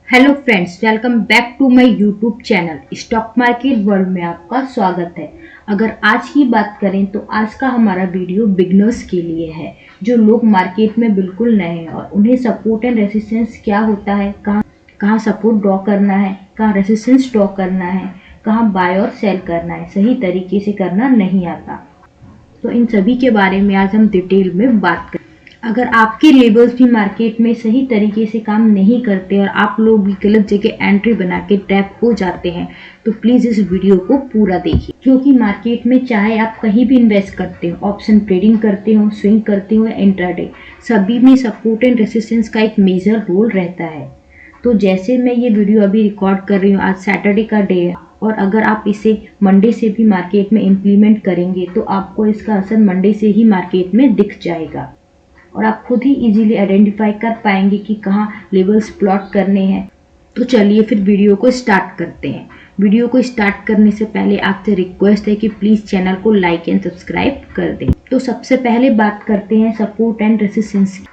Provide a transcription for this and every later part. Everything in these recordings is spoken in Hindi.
Hello friends, welcome back to my YouTube channel. Stock market world में आपका स्वागत है। अगर आज की बात करें तो आज का हमारा वीडियो बिगनर्स के लिए है, जो लोग मार्केट में बिल्कुल नए हैं और उन्हें सपोर्ट एंड रेसिस्टेंस क्या होता है, कहाँ सपोर्ट ड्रॉ करना है, कहाँ रेसिस्टेंस ड्रॉ करना है, कहाँ बाय और सेल करना है, सही तरीके से करना नहीं आता। तो इन सभी के बारे में आज हम डिटेल में बात करें। अगर आपके लेबल्स भी मार्केट में सही तरीके से काम नहीं करते और आप लोग भी गलत जगह एंट्री बना के ट्रैप हो जाते हैं तो प्लीज़ इस वीडियो को पूरा देखिए, क्योंकि मार्केट में चाहे आप कहीं भी इन्वेस्ट करते हो, ऑप्शन ट्रेडिंग करते हो, स्विंग करते हो या इंट्राडे, सभी में सपोर्ट एंड रेसिस्टेंस का एक मेजर रोल रहता है। तो जैसे मैं ये वीडियो अभी रिकॉर्ड कर रही हूँ, आज सैटरडे का डे है और अगर आप इसे मंडे से भी मार्केट में इम्प्लीमेंट करेंगे तो आपको इसका असर मंडे से ही मार्केट में दिख जाएगा और आप खुद ही इजीली आइडेंटिफाई कर पाएंगे कि कहाँ लेवल्स प्लॉट करने हैं। तो चलिए फिर वीडियो को स्टार्ट करते हैं। वीडियो को स्टार्ट करने से पहले आपसे रिक्वेस्ट है कि प्लीज़ चैनल को लाइक एंड सब्सक्राइब कर दें। तो सबसे पहले बात करते हैं सपोर्ट एंड रेसिस्टेंस की।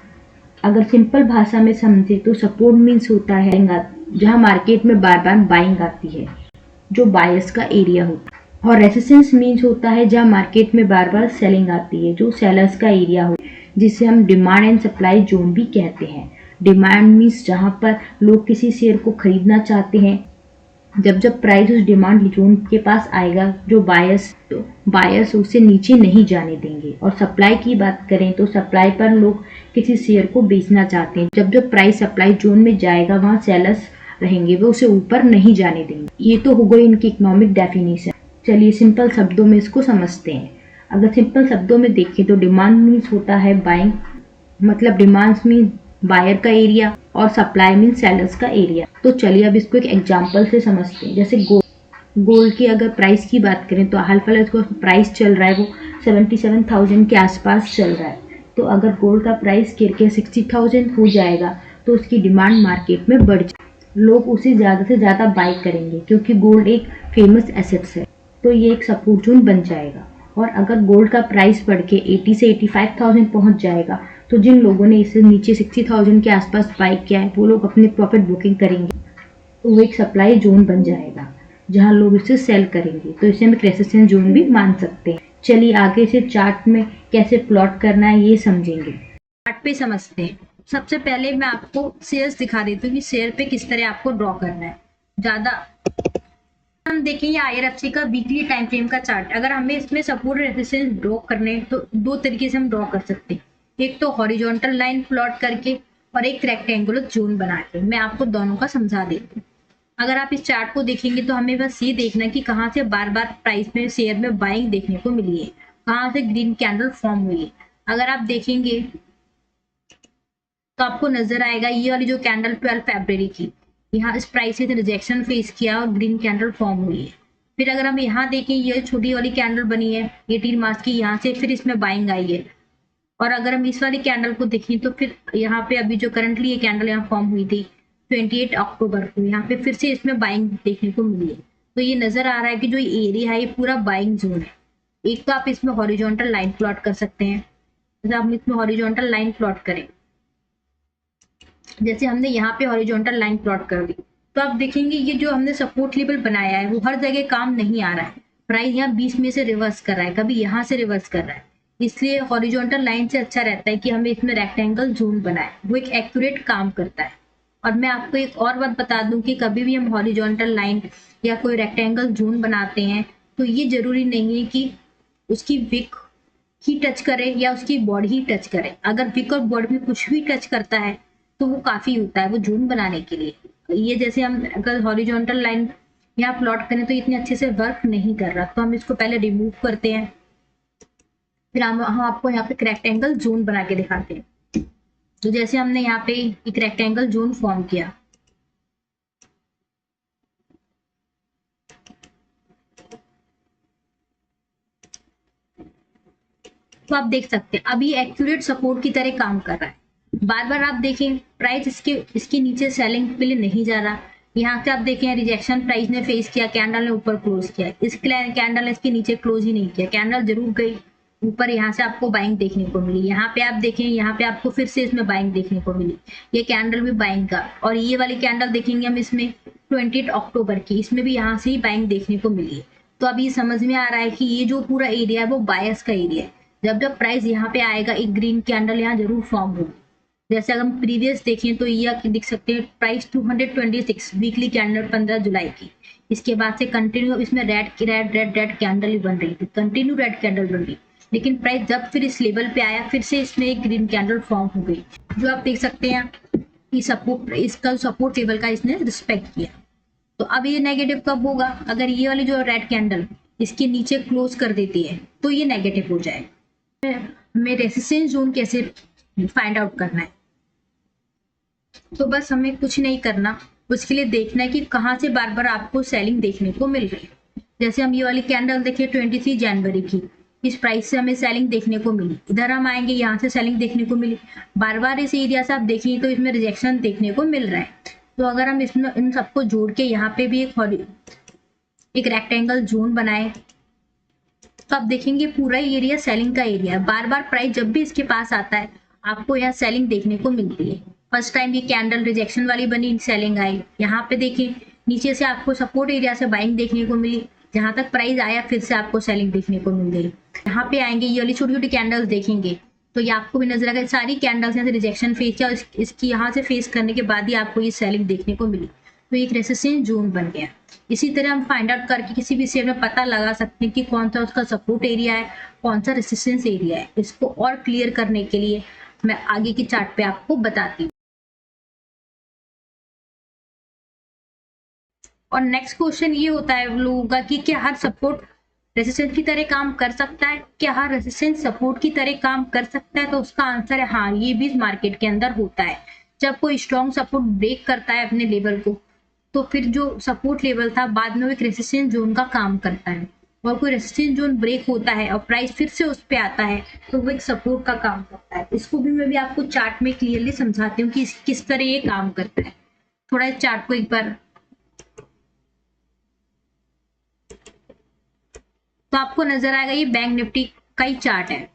अगर सिंपल भाषा में समझे तो सपोर्ट मीन्स होता है जहाँ मार्केट में बार बार बाइंग आती है, जो बायर्स का एरिया होता है, और रेसिस्टेंस मीन्स होता है जहाँ मार्केट में बार बार सेलिंग आती है, जो सेलर्स का एरिया होता है, जिसे हम डिमांड एंड सप्लाई जोन भी कहते हैं। डिमांड मीन्स जहाँ पर लोग किसी शेयर को खरीदना चाहते हैं, जब जब प्राइस उस डिमांड जोन के पास आएगा, जो बायर्स उसे नीचे नहीं जाने देंगे। और सप्लाई की बात करें तो सप्लाई पर लोग किसी शेयर को बेचना चाहते हैं, जब जब प्राइस सप्लाई जोन में जाएगा वहाँ सेलर्स रहेंगे, वो उसे ऊपर नहीं जाने देंगे। ये तो हो गई इनकी इकोनॉमिक डेफिनेशन। चलिए सिंपल शब्दों में इसको समझते हैं। अगर सिंपल शब्दों में देखें तो डिमांड मीन्स होता है बाइंग, मतलब डिमांड मीन्स बायर का एरिया और सप्लाई मीन्स सेलर्स का एरिया। तो चलिए अब इसको एक एग्जांपल से समझते हैं। जैसे गोल्ड की अगर प्राइस की बात करें तो हाल फिलहाल इसको प्राइस चल रहा है वो 77,000 के आसपास चल रहा है। तो अगर गोल्ड का प्राइस गिर के 60,000 हो जाएगा तो उसकी डिमांड मार्केट में बढ़ जाएगी, लोग उसे ज़्यादा से ज़्यादा बाई करेंगे क्योंकि गोल्ड एक फेमस एसेट्स है, तो ये एक सपोर्ट जोन बन जाएगा। और अगर गोल्ड का प्राइस बढ़ के 80 से 85,000 पहुंच जाएगा तो जिन लोगों ने इसे नीचे 60,000 के आसपास बाई किया है वो लोग अपने प्रॉफिट बुकिंग करेंगे, तो वो एक सप्लाई जोन बन जाएगा जहां लोग इसे सेल करेंगे। तो इसे हम एक रेसिस्टेंस जोन भी मान सकते हैं। चलिए आगे से चार्ट में कैसे प्लॉट करना है ये समझेंगे। चार्ट पे समझते हैं। सबसे पहले मैं आपको शेयर्स दिखा देती हूँ कि शेयर पे किस तरह आपको ड्रॉ करना है। ज्यादा हम देखें ये IRFC का वीकली टाइम फ्रेम का चार्ट। अगर हमें इसमें सपोर्ट रेजिस्टेंस ड्रॉ करने तो दो तरीके से हम ड्रॉ कर सकते हैं, एक तो हॉरिजॉन्टल लाइन प्लॉट करके और एक रेक्टेंगुलर जोन बना के। मैं आपको दोनों का समझा देती हूँ। अगर आप इस चार्ट को देखेंगे तो हमें बस ये देखना है कि कहाँ से बार बार प्राइस में शेयर में बाइंग देखने को मिली है, कहाँ से ग्रीन कैंडल फॉर्म हुई है। अगर आप देखेंगे तो आपको नजर आएगा ये वाली जो कैंडल 12 फरवरी की, यहाँ इस प्राइस से रिजेक्शन फेस किया और ग्रीन कैंडल फॉर्म हुई है। फिर अगर हम यहाँ देखें ये छोटी वाली कैंडल बनी है 18 मार्च की, यहाँ से फिर इसमें बाइंग आई है। और अगर हम इस वाली कैंडल को देखें तो फिर यहाँ पे अभी जो करंटली ये कैंडल यहाँ फॉर्म हुई थी 28 अक्टूबर को, यहाँ पे फिर से इसमें बाइंग देखने को मिली है। तो ये नजर आ रहा है कि जो एरिया है ये पूरा बाइंग जोन है। एक तो आप इसमें हॉरिजॉन्टल लाइन प्लॉट कर सकते हैं। जैसे हम इसमें हॉरिजॉन्टल लाइन प्लॉट करें, जैसे हमने यहाँ पे हॉरिजॉन्टल लाइन प्लॉट कर दी तो आप देखेंगे ये जो हमने सपोर्ट लेवल बनाया है वो हर जगह काम नहीं आ रहा है। प्राइस यहाँ 20 में से रिवर्स कर रहा है, कभी यहाँ से रिवर्स कर रहा है। इसलिए हॉरिजॉन्टल लाइन से अच्छा रहता है कि हमें इसमें रेक्टेंगल जोन बनाए, वो एक एक्यूरेट काम करता है। और मैं आपको एक और बात बता दूं कि कभी भी हम हॉरिजॉन्टल लाइन या कोई रेक्टेंगल जोन बनाते हैं तो ये जरूरी नहीं है कि उसकी विक ही टच करे या उसकी बॉडी ही टच करे। अगर विक और बॉडी में कुछ भी टच करता है तो वो काफी होता है वो जोन बनाने के लिए। ये जैसे हम अगर हॉरिजॉन्टल लाइन यहाँ प्लॉट करें तो इतने अच्छे से वर्क नहीं कर रहा, तो हम इसको पहले रिमूव करते हैं, फिर हम आपको यहाँ पे रेक्टेंगल जोन बना के दिखाते हैं। तो जैसे हमने यहाँ पे एक रेक्टेंगल जोन फॉर्म किया, तो आप देख सकते हैं अभी एक्यूरेट सपोर्ट की तरह काम कर रहा है। बार बार आप देखें प्राइस इसके नीचे सेलिंग के लिए नहीं जा रहा। यहाँ से आप देखें रिजेक्शन प्राइस ने फेस किया, कैंडल ने ऊपर क्लोज किया, इस कैंडल ने इसके नीचे क्लोज ही नहीं किया, कैंडल जरूर गई ऊपर यहाँ से आपको बाइंग देखने को मिली, यहाँ पे आप देखें, यहाँ पे आपको फिर से इसमें बाइंग देखने को मिली, ये कैंडल भी बाइंग का, और ये वाली कैंडल देखेंगे हम इसमें 20 अक्टूबर की, इसमें भी यहाँ से ही बाइंग देखने को मिली है। तो अब ये समझ में आ रहा है कि ये जो पूरा एरिया है वो बायस का एरिया है। जब जब प्राइस यहाँ पे आएगा एक ग्रीन कैंडल यहाँ जरूर फॉर्म होगी। जैसे अगर हम प्रीवियस देखें तो ये दिख सकते हैं प्राइस 226 वीकली कैंडल 15 जुलाई की, इसके बाद से कंटिन्यू इसमें रेड कैंडल ही बन रही थी, कंटिन्यू रेड कैंडल बन रही, लेकिन प्राइस जब फिर इस लेवल पे आया फिर से इसमें एक ग्रीन कैंडल फॉर्म हो गई, जो आप देख सकते हैं कि सपोर्ट, इसका सपोर्ट लेवल का इसने रिस्पेक्ट किया। तो अब ये नेगेटिव कब होगा, अगर ये वाली जो रेड कैंडल इसके नीचे क्लोज कर देती है तो ये नेगेटिव हो जाए। हमें रेसिस्टेंस जोन कैसे फाइंड आउट करना है, तो बस हमें कुछ नहीं करना, उसके लिए देखना है कि कहाँ से बार बार आपको सेलिंग देखने को मिल रही है। जैसे हम ये वाली कैंडल देखिए 23 जनवरी की, इस प्राइस से हमें सेलिंग देखने को मिली, इधर हम आएंगे यहाँ से सेलिंग देखने को मिली, बार बार इस एरिया से आप देखेंगे तो इसमें रिजेक्शन देखने को मिल रहा है। तो अगर हम इसमें इन सबको जोड़ के यहाँ पे भी एक रेक्टेंगल जोन बनाए तो आप देखेंगे पूरा एरिया सेलिंग का एरिया है। बार बार प्राइस जब भी इसके पास आता है आपको यहाँ सेलिंग देखने को मिलती है। फर्स्ट टाइम ये कैंडल रिजेक्शन वाली बनी, सेलिंग आई, यहाँ पे देखें नीचे से आपको सपोर्ट एरिया से बाइंग देखने को मिली, जहां तक प्राइस आया फिर से आपको सेलिंग देखने को मिल गई। यहाँ पे आएंगे ये वाली छोटी छोटी कैंडल्स देखेंगे तो ये आपको भी नजर आएगा, सारी कैंडल्स यहाँ से रिजेक्शन फेस किया, इसकी यहाँ से फेस करने के बाद ही आपको ये सेलिंग देखने को मिली, तो एक रेसिस्टेंस जोन बन गया। इसी तरह हम फाइंड आउट करके किसी भी शेयर में पता लगा सकते हैं कि कौन सा उसका सपोर्ट एरिया है, कौन सा रेसिस्टेंस एरिया है। इसको और क्लियर करने के लिए मैं आगे की चार्ट पे आपको बताती हूँ। और नेक्स्ट क्वेश्चन ये होता है लोगों का कि क्या हर सपोर्ट रेसिस्टेंस की तरह काम कर सकता है, क्या हर रेसिस्टेंस सपोर्ट की तरह काम कर सकता है? तो उसका आंसर है हाँ, ये भी मार्केट के अंदर होता है। जब कोई स्ट्रॉन्ग सपोर्ट ब्रेक करता है अपने लेवल को तो फिर जो सपोर्ट लेवल था बाद में वो एक रेसिस्टेंस जोन का काम करता है, और कोई रेसिस्टेंस जोन ब्रेक होता है और प्राइस फिर से उस पे आता है तो वो एक सपोर्ट का काम करता है। इसको भी मैं भी आपको चार्ट में क्लियरली समझाती हूँ कि किस तरह ये काम करता है। थोड़ा इस चार्ट को एक बार, तो आपको नजर आएगा ये बैंक निफ्टी का ही चार्ट है।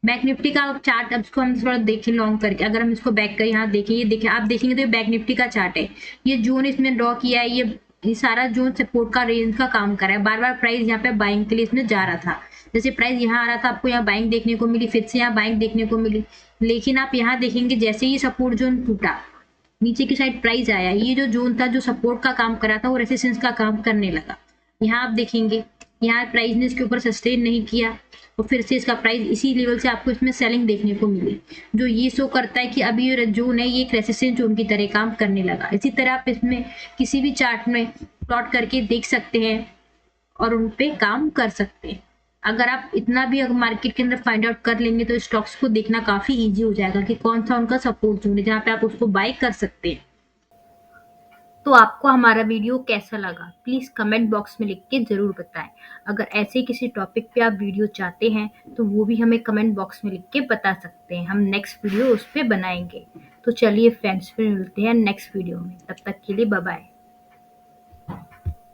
बैंक निफ्टी का चार्ट, अब इसको हम थोड़ा देखें लॉन्ग करके, अगर हम इसको बैक कर यहाँ देखें, ये देखें आप देखेंगे तो ये बैंक निफ्टी का चार्ट है। ये जोन इसमें ड्रॉ किया है, ये सारा जोन सपोर्ट का रेंज का काम कर रहा है। बार बार प्राइस यहाँ पे बाइंग के लिए इसमें जा रहा था, जैसे प्राइस यहाँ आ रहा था आपको यहाँ बाइंग देखने को मिली, फिर से यहाँ बाइंग देखने को मिली, लेकिन आप यहाँ देखेंगे जैसे ही सपोर्ट जोन टूटा नीचे की साइड प्राइस आया, ये जो जोन था जो सपोर्ट का काम कर रहा था वो रेसिस्टेंस का काम करने लगा। यहाँ आप देखेंगे यहाँ प्राइस ने इसके ऊपर सस्टेन नहीं किया और फिर से इसका प्राइस इसी लेवल से आपको इसमें सेलिंग देखने को मिली, जो ये शो करता है कि अभी ये जोन है ये एक रेसिस्टेंस जोन की तरह काम करने लगा। इसी तरह आप इसमें किसी भी चार्ट में प्लॉट करके देख सकते हैं और उन पे काम कर सकते हैं। अगर आप इतना भी अगर मार्केट के अंदर फाइंड आउट कर लेंगे तो स्टॉक्स को देखना काफी ईजी हो जाएगा कि कौन सा उनका सपोर्ट जोन है जहाँ पे आप उसको बाय कर सकते हैं। तो आपको हमारा वीडियो कैसा लगा प्लीज कमेंट बॉक्स में लिख के जरूर बताएं। अगर ऐसे किसी टॉपिक पे आप वीडियो चाहते हैं तो वो भी हमें कमेंट बॉक्स में लिख के बता सकते हैं, हम नेक्स्ट वीडियो उस पर बनाएंगे। तो चलिए फ्रेंड्स, फिर मिलते हैं नेक्स्ट वीडियो में, तब तक के लिए बाय बाय।